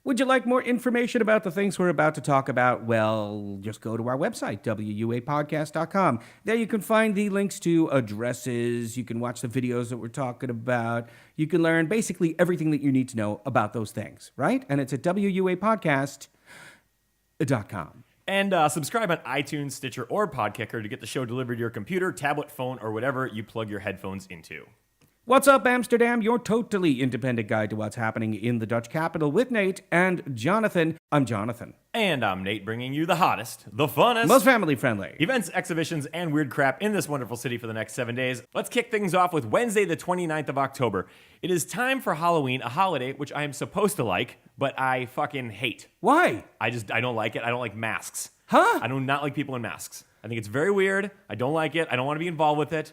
Would you like more information about the things we're about to talk about? Well, just go to our website, wuapodcast.com. There you can find the links to addresses. You can watch the videos that we're talking about. You can learn basically everything that you need to know about those things, right? And it's at wuapodcast.com. And subscribe on iTunes, Stitcher, or Podkicker to get the show delivered to your computer, tablet, phone, or whatever you plug your headphones into. What's up, Amsterdam? Your totally independent guide to what's happening in the Dutch capital with Nate and Jonathan. I'm Jonathan. And I'm Nate, bringing you the hottest, the funnest, most family-friendly events, exhibitions, and weird crap in this wonderful city for the next 7 days. Let's kick things off with Wednesday, the 29th of October. It is time for Halloween, a holiday which I am supposed to like, but I fucking hate. Why? I don't like it. I don't like masks. Huh? I do not like people in masks. I think it's very weird. I don't like it. I don't want to be involved with it.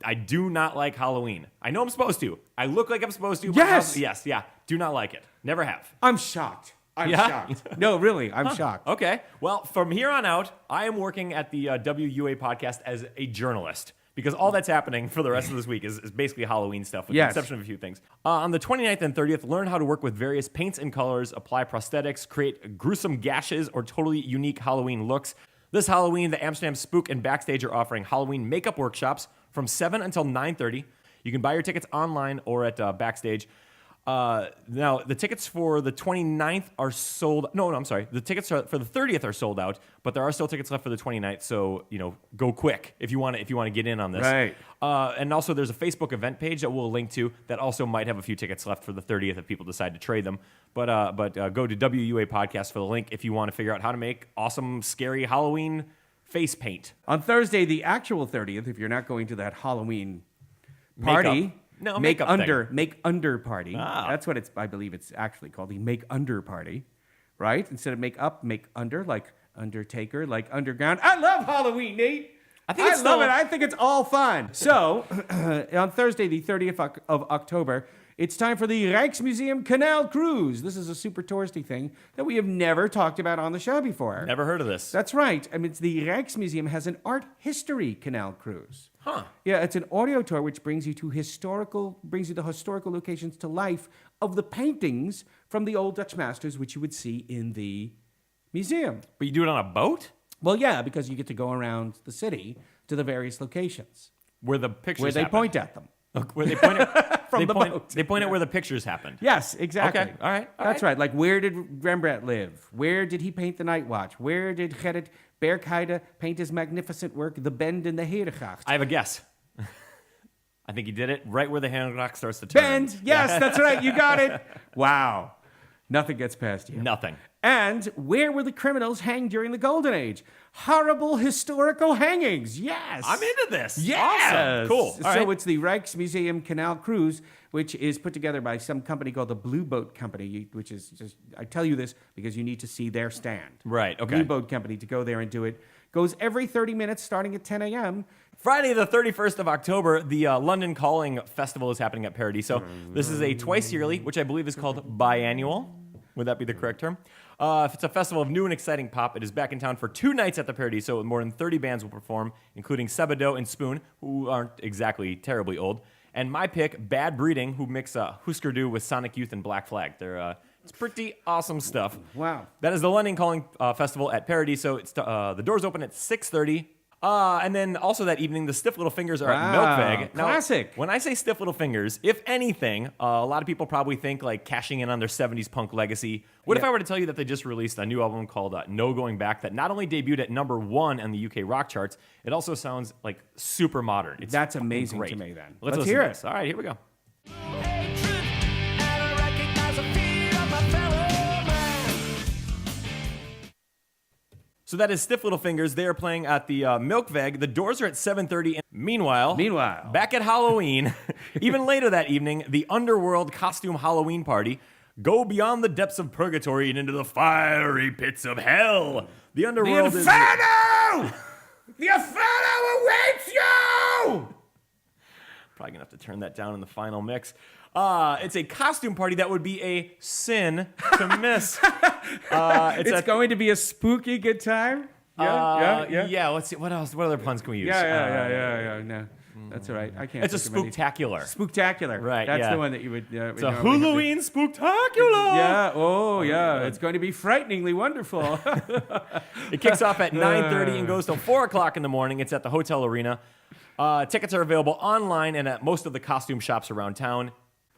I do not like Halloween. I know I'm supposed to. I look like I'm supposed to. Yes! Yes, yeah. Do not like it. Never have. I'm shocked. I'm shocked. No, really, I'm shocked. Okay. Well, from here on out, I am working at the WUA podcast as a journalist because all that's happening for the rest of this week is basically Halloween stuff with the exception of a few things. On the 29th and 30th, learn how to work with various paints and colors, apply prosthetics, create gruesome gashes or totally unique Halloween looks. This Halloween, the Amsterdam Spook and Backstage are offering Halloween makeup workshops from 7 until 9:30. You can buy your tickets online or at Backstage. Now, the tickets for the 29th are sold. No, I'm sorry. The tickets for the 30th are sold out, but there are still tickets left for the 29th. So, go quick if you want to get in on this. Right. And also, there's a Facebook event page that we'll link to that also might have a few tickets left for the 30th if people decide to trade them. But go to WUA Podcast for the link if you want to figure out how to make awesome, scary Halloween face paint. On Thursday, the actual 30th, if you're not going to that Halloween party, make under party. Ah. That's what I believe it's actually called, the make under party, right? Instead of make up, make under, like Undertaker, like underground. I love Halloween, Nate. I love it. I think it's all fun. So, on Thursday, the 30th of October, it's time for the Rijksmuseum Canal Cruise. This is a super touristy thing that we have never talked about on the show before. Never heard of this. That's right. I mean, the Rijksmuseum has an art history canal cruise. Huh. Yeah, it's an audio tour which brings you the historical locations to life of the paintings from the old Dutch masters, which you would see in the museum. But you do it on a boat? Well, yeah, because you get to go around the city to the various locations. Where the pictures where they happen. point at them. Where they point at From the boat. They point at where the pictures happened. Yes, exactly. Okay, all right. That's right. Like, where did Rembrandt live? Where did he paint the Night Watch? Where did Gerrit Berkheide paint his magnificent work, The Bend in the Herengracht? I have a guess. I think he did it right where the Herengracht starts to turn. Bend! Yes, that's right. You got it. Wow. Nothing gets past you. Nothing. And where were the criminals hanged during the Golden Age? Horrible historical hangings. Yes. I'm into this. Yes. Awesome. Cool. All right. It's the Rijksmuseum Canal Cruise, which is put together by some company called the Blue Boat Company, which is just, I tell you this because you need to see their stand. Right, okay. Blue Boat Company to go there and do it. Goes every 30 minutes starting at 10 a.m. Friday, the 31st of October, the London Calling Festival is happening at Paradiso. This is a twice yearly, which I believe is called biannual. Would that be the correct term? If it's a festival of new and exciting pop, it is back in town for 2 nights at the Paradiso, with more than 30 bands will perform, including Sebado and Spoon, who aren't exactly terribly old, and my pick, Bad Breeding, who mix Husker Du with Sonic Youth and Black Flag. It's pretty awesome stuff. Wow. That is the London Calling Festival at Paradiso. It's the doors open at 6:30. And then also that evening, the Stiff Little Fingers are at Milkbag. Now, classic. When I say Stiff Little Fingers, if anything, a lot of people probably think like cashing in on their 70s punk legacy. What if I were to tell you that they just released a new album called No Going Back that not only debuted at #1 on the UK rock charts, it also sounds like super modern. That's amazing great. to me then. Let's hear it. All right, here we go. So that is Stiff Little Fingers. They are playing at the Milkveg. The doors are at 7:30. Meanwhile, back at Halloween, even later that evening, the Underworld Costume Halloween Party. Go beyond the depths of purgatory and into the fiery pits of hell. The Underworld The Inferno! The Inferno awaits you! Probably going to have to turn that down in the final mix. It's a costume party that would be a sin to miss. It's going to be a spooky good time. Yeah. Yeah, let's see. What else? What other puns can we use? Yeah. No. That's all right. I can't. It's a think of any. spooktacular. Spooktacular. Right, That's yeah. the one that you would. It's a Halloween spooktacular. Yeah. Oh, yeah. It's going to be frighteningly wonderful. It kicks off at 9:30 and goes till 4 o'clock in the morning. It's at the Hotel Arena. Tickets are available online and at most of the costume shops around town.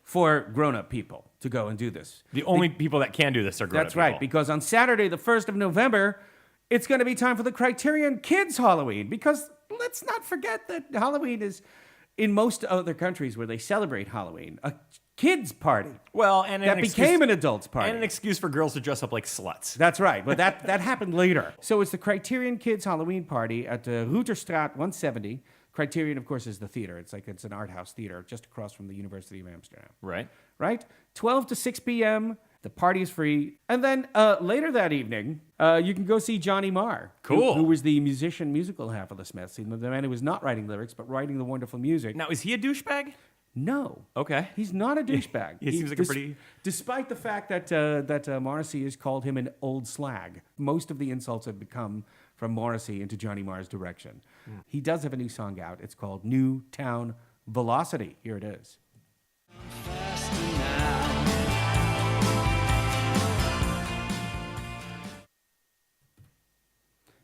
For grown-up people to go and do this. The only people that can do this are grown-up That's right, people. because on Saturday, the 1st of November, it's going to be time for the Criterion Kids Halloween. Because let's not forget that Halloween is, in most other countries where they celebrate Halloween, a kids' party. Well, and that became an adults' party. And an excuse for girls to dress up like sluts. That's right, but that happened later. So it's the Criterion Kids Halloween Party at the Ruterstraat 170. Criterion, of course, is the theater. It's an art house theater just across from the University of Amsterdam. Right. Right? 12 to 6 p.m. The party is free. And then later that evening, you can go see Johnny Marr. Cool. Who was the musical half of the Smiths. The man who was not writing lyrics, but writing the wonderful music. Now, is he a douchebag? No. Okay. He's not a douchebag. He seems like a pretty... Despite the fact that Morrissey has called him an old slag, most of the insults have become from Morrissey into Johnny Marr's direction. He does have a new song out. It's called New Town Velocity. Here it is.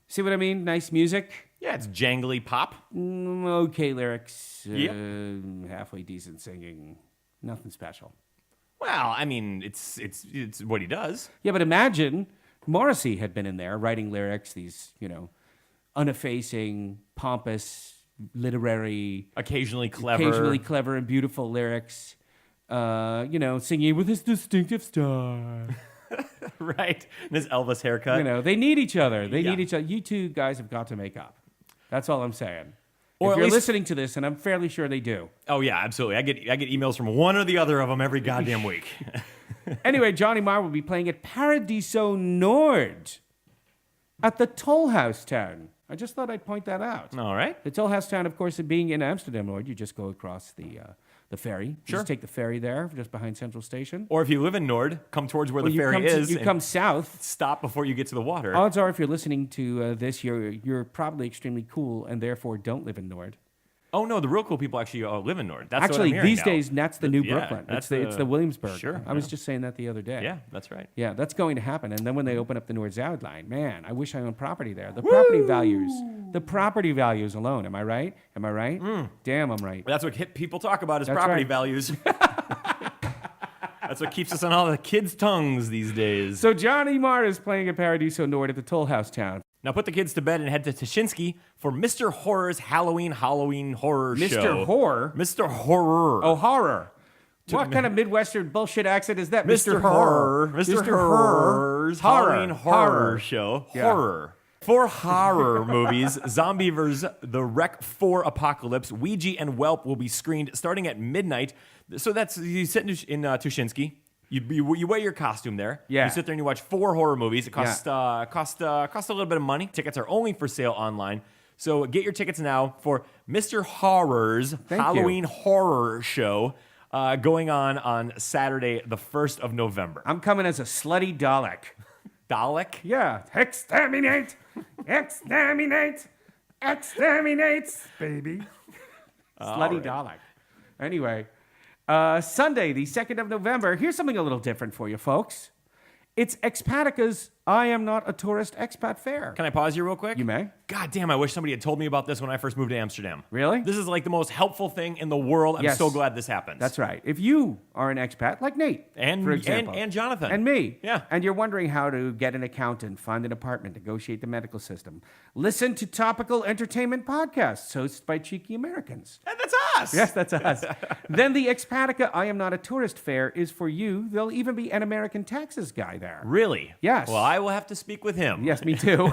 See what I mean? Nice music. Yeah, it's jangly pop. Okay lyrics. Yep. Halfway decent singing. Nothing special. Well, I mean, it's what he does. Yeah, but imagine Morrissey had been in there writing lyrics, these, uneffacing, pompous, literary, Occasionally clever and beautiful lyrics, singing with his distinctive style. Right. And his Elvis haircut. They need each other. They Yeah. need each other. You two guys have got to make up. That's all I'm saying. Or if at you're least- listening to this, and I'm fairly sure they do. Oh, yeah, absolutely. I get emails from one or the other of them every goddamn week. Anyway, Johnny Marr will be playing at Paradiso Nord at the Toll House Town. I just thought I'd point that out. All right. The Toll House Town, of course, being in Amsterdam, Nord, you just go across the ferry. You Sure. just take the ferry there, just behind Central Station. Or if you live in Nord, come towards where the you ferry come is. you and come south. Stop before you get to the water. Odds are, if you're listening to this, you're probably extremely cool and therefore don't live in Nord. Oh, no, the real cool people actually live in Nord. That's Actually, what I'm hearing these now. days, that's the new Yeah, Brooklyn. that's It's the Williamsburg. Sure, I was yeah. just saying that the other day. Yeah, that's right. Yeah, that's going to happen. And then when they open up the Noord-Zuid line, man, I wish I owned property there. The property values alone. Am I right? Damn, I'm right. That's what hip people talk about is That's property right. values. That's what keeps us on all the kids' tongues these days. So Johnny Marr is playing at Paradiso Nord at the Toll House Town. Now put the kids to bed and head to Tuschinski for Mr. Horror's Halloween horror show. Mr. Horror? Mr. Horror. Oh, horror. What kind of Midwestern bullshit accent is that? Mr. Horror. Mr. Horror's Halloween horror show. Yeah. Horror. For horror movies, Zombievers, The Wreck 4 Apocalypse, Ouija, and Whelp will be screened starting at midnight. So that's, you sit in Tuschinski. You wear your costume there. Yeah. You sit there and you watch 4 horror movies. It costs a little bit of money. Tickets are only for sale online. So get your tickets now for Mr. Horror's Halloween horror show going on Saturday, the 1st of November. I'm coming as a slutty Dalek. Dalek? Yeah. Exterminate! Exterminate! Exterminate, baby. Slutty Dalek. Anyway, Sunday, the 2nd of November. Here's something a little different for you, folks. It's Expatica's I Am Not a Tourist Expat Fair. Can I pause you real quick? You may. God damn, I wish somebody had told me about this when I first moved to Amsterdam. Really? This is like the most helpful thing in the world. I'm Yes. so glad this happens. That's right. If you are an expat, like Nate, And for example, and Jonathan. and me, Yeah. and you're wondering how to get an accountant, find an apartment, negotiate the medical system, listen to topical entertainment podcasts hosted by cheeky Americans. And that's us. Yes, that's us. Then the Expatica I Am Not a Tourist Fair is for you. There'll even be an American taxes guy there. Really? Yes. Well, I will have to speak with him. Yes, me too.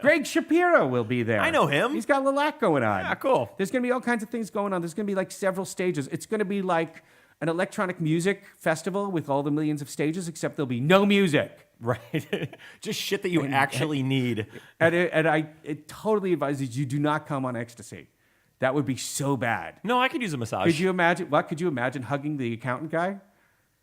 Greg Shapiro will be there. I know him. He's got a little act going on. Yeah, cool. There's going to be all kinds of things going on. There's going to be like several stages. It's going to be like an electronic music festival with all the millions of stages, except there'll be no music. Right. Just shit that you actually need. And I totally advise that you do not come on ecstasy. That would be so bad. No, I could use a massage. Could you imagine? What could you imagine hugging the accountant guy?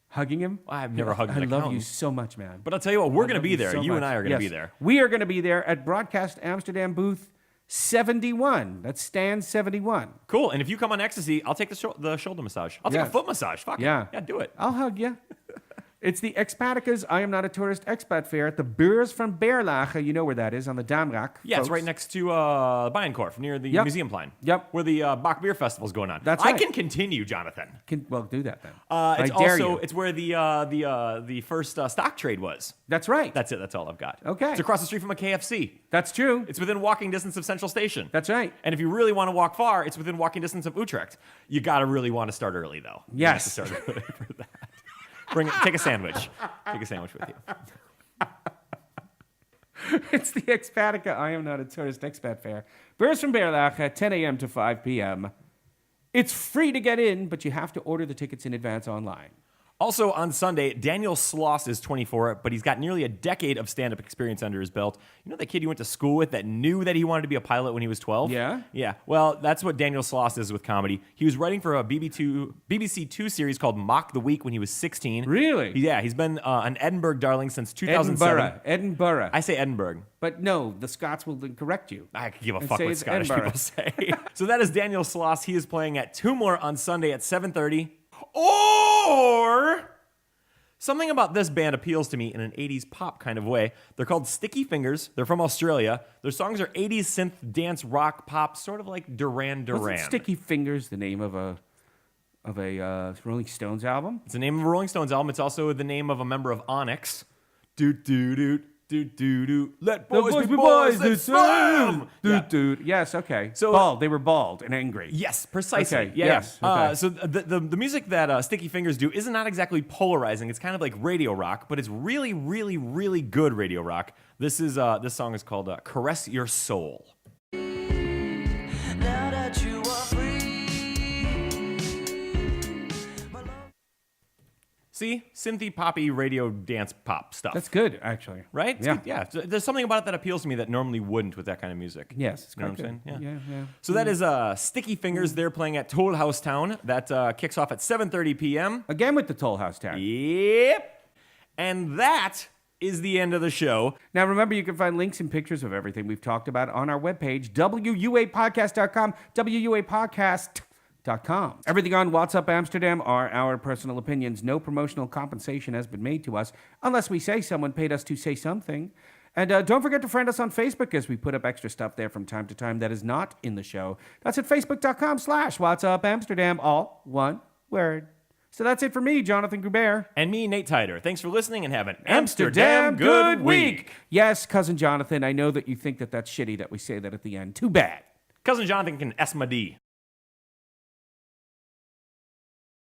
Hugging him? I've never hugged an I love you accountant. so much, man. But I'll tell you what, we're I going to love be there. so You much. and I are going to Yes. be there. We are going to be there at Broadcast Amsterdam booth 71. That's Stan 71. Cool. And if you come on ecstasy, I'll take the shoulder massage. I'll take a foot massage. Fuck it. Yeah, do it. I'll hug you. It's the Expaticas I Am Not a Tourist Expat Fair at the Beurs van Berlage. You know where that is, on the Damrak. Yeah, folks. it's right next to Bijenkorf, near the museum line. Yep. Where the Bach Beer Festival's going on. That's right. I can continue, Jonathan. Well, do that then. It's where the first stock trade was. That's right. That's it. That's all I've got. Okay. It's across the street from a KFC. That's true. It's within walking distance of Central Station. That's right. And if you really want to walk far, it's within walking distance of Utrecht. You gotta really want to start early, though. Yes. You have to start early for that. Take a sandwich. Take a sandwich with you. It's the Expatica I Am Not a Tourist Expat Fair. Beurs van Berlage at 10 a.m. to 5 p.m. It's free to get in, but you have to order the tickets in advance online. Also on Sunday, Daniel Sloss is 24, but he's got nearly a decade of stand-up experience under his belt. You know that kid you went to school with that knew that he wanted to be a pilot when he was 12? Yeah? Yeah. Well, that's what Daniel Sloss is with comedy. He was writing for a BBC Two series called Mock the Week when he was 16. Really? Yeah, he's been an Edinburgh darling since 2007. Edinburgh. I say Edinburgh. But no, the Scots will correct you. I could give a fuck what Scottish Edinburgh. people say. So that is Daniel Sloss. He is playing at Tumor on Sunday at 7:30. Or something about this band appeals to me in an 80s pop kind of way. They're called Sticky Fingers. They're from Australia. Their songs are 80s synth, dance, rock, pop, sort of like Duran Duran. Wasn't Sticky Fingers the name of a Rolling Stones album? It's the name of a Rolling Stones album. It's also the name of a member of Onyx. Doot doot doot. Doot, doot, doot. Let boys be boys, let's slam! Doot, doot. Yes, okay. So, bald. They were bald and angry. Yes, precisely. Okay, Yeah. yes, okay. So the music that Sticky Fingers do is not exactly polarizing. It's kind of like radio rock, but it's really, really, really good radio rock. This song is called Caress Your Soul. Now that you are free. See? Synthy, poppy, radio, dance, pop stuff. That's good, actually. Right? It's Yeah. good. Yeah. So there's something about it that appeals to me that normally wouldn't with that kind of music. Yes. It's You know what quite I'm saying? good. Yeah. So that is Sticky Fingers. They're playing at Toll House Town. That kicks off at 7:30 p.m. Again with the Toll House Town. Yep. And that is the end of the show. Now, remember, you can find links and pictures of everything we've talked about on our webpage, wuapodcast.com, wuapodcast.com. Everything on What's Up Amsterdam are our personal opinions. No promotional compensation has been made to us unless we say someone paid us to say something. And don't forget to friend us on Facebook as we put up extra stuff there from time to time that is not in the show. That's at facebook.com/What's Up Amsterdam, all one word. So that's it for me, Jonathan Groubert. And me, Nate Tytor. Thanks for listening and have an Amsterdam good week. Yes, Cousin Jonathan, I know that you think that that's shitty that we say that at the end. Too bad. Cousin Jonathan can S my D.